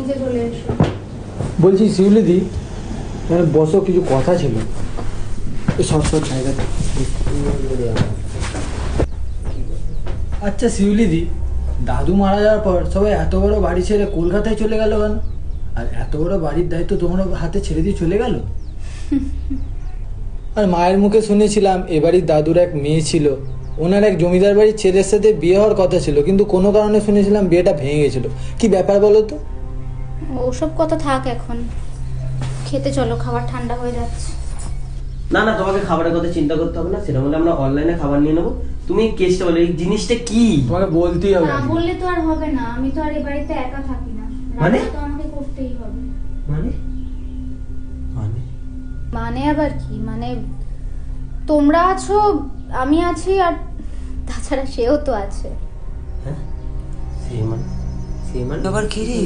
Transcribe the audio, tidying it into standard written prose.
নিচে চলে এসো। বলছি শিউলিদি, বসো, কিছু কথা ছিল। সব জায়গাতে। আচ্ছা শিউলিদি, দাদু মারা যাওয়ার পর সবাই এত বড় বাড়ি ছেড়ে কলকাতায় চলে গেল কেন? আর এত বড় বাড়ির দায়িত্ব তোমার হাতে ছেড়ে দিয়ে চলে গেল? আর মায়ের মুখে শুনেছিলাম এ বাড়ির দাদুর এক মেয়ে ছিল, ওনার এক জমিদার বাড়ির ছেলের সাথে বিয়ে হওয়ার কথা ছিল, কিন্তু কোনো কারণে শুনেছিলাম বিয়েটা ভেঙে গেছিল। কি ব্যাপার বলো তো? ওসব কথা থাক, এখন খেতে চলো, খাবার ঠান্ডা হয়ে যাচ্ছে। না না, তোমাকে খাবারের কথা চিন্তা করতে হবে না, সেটা বলে আমরা অনলাইনে খাবার নিয়ে নেবো। তুমি কেসটা বলো, এই জিনিসটা কি? তোমাকে বলতেই হবে। না বললে তো আর হবে না, আমি তো আর এই বাড়িতে একা থাকি না, মানে? রান্না তো আমাকে করতেই হবে। মানে মানে মানে আবার কি? মানে তোমরা আছো, আমি আছি, আর তাছাড়া সেও তো আছে। হ্যাঁ, সে মানে আবার কি রে?